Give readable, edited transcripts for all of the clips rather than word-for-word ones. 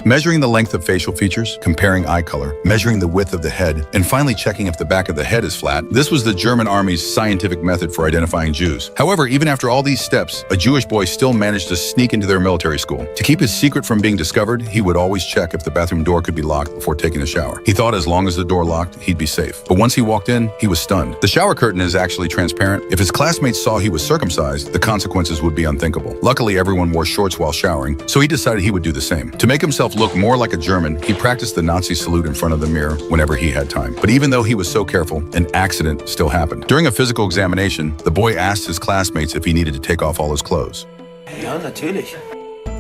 Measuring the length of facial features, comparing eye color, measuring the width of the head, and finally checking if the back of the head is flat, this was the German army's scientific method for identifying Jews. However, even after all these steps, a Jewish boy still managed to sneak into their military school. To keep his secret from being discovered, he would always check if the bathroom door could be locked before taking a shower. He thought as long as the door locked, he'd be safe. But once he walked in, he was stunned. The shower curtain is actually transparent. If his classmates saw he was circumcised, the consequences would be unthinkable. Luckily, everyone wore shorts while showering, so he decided he would do the same. To make himself look more like a German, he practiced the Nazi salute in front of the mirror whenever he had time. But even though he was so careful, an accident still happened. During a physical examination, the boy asked his classmates if he needed to take off all his clothes. Ja, natürlich.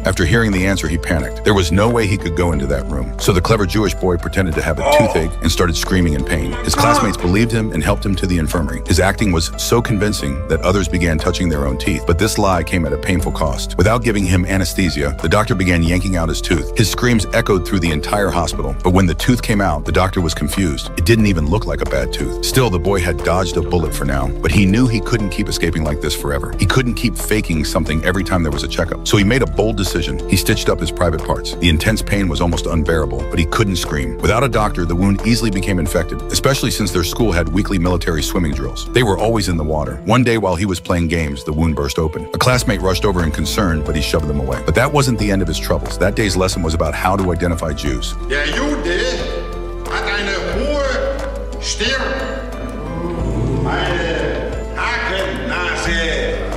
After hearing the answer, he panicked. There was no way he could go into that room. So the clever Jewish boy pretended to have a toothache and started screaming in pain. His classmates believed him and helped him to the infirmary. His acting was so convincing that others began touching their own teeth. But this lie came at a painful cost. Without giving him anesthesia, the doctor began yanking out his tooth. His screams echoed through the entire hospital. But when the tooth came out, the doctor was confused. It didn't even look like a bad tooth. Still, the boy had dodged a bullet for now. But he knew he couldn't keep escaping like this forever. He couldn't keep faking something every time there was a checkup. So he made a bold decision. He stitched up his private parts. The intense pain was almost unbearable, but he couldn't scream. Without a doctor, the wound easily became infected, especially since their school had weekly military swimming drills. They were always in the water. One day while he was playing games, the wound burst open. A classmate rushed over in concern, but he shoved them away. But that wasn't the end of his troubles. That day's lesson was about how to identify Jews. Der Jude hat eine hohe Stirn, eine Hakennase,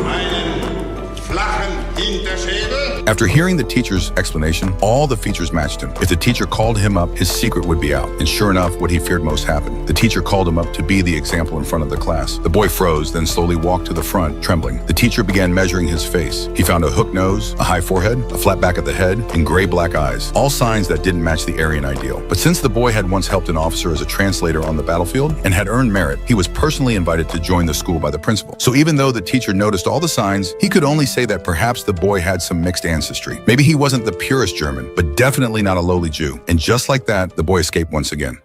einen flachen Hinterschädel. After hearing the teacher's explanation, all the features matched him. If the teacher called him up, his secret would be out. And sure enough, what he feared most happened. The teacher called him up to be the example in front of the class. The boy froze, then slowly walked to the front, trembling. The teacher began measuring his face. He found a hook nose, a high forehead, a flat back of the head, and gray-black eyes. All signs that didn't match the Aryan ideal. But since the boy had once helped an officer as a translator on the battlefield and had earned merit, he was personally invited to join the school by the principal. So even though the teacher noticed all the signs, he could only say that perhaps the boy had some mixed ancestry. Maybe he wasn't the purest German, but definitely not a lowly Jew. And just like that, the boy escaped once again.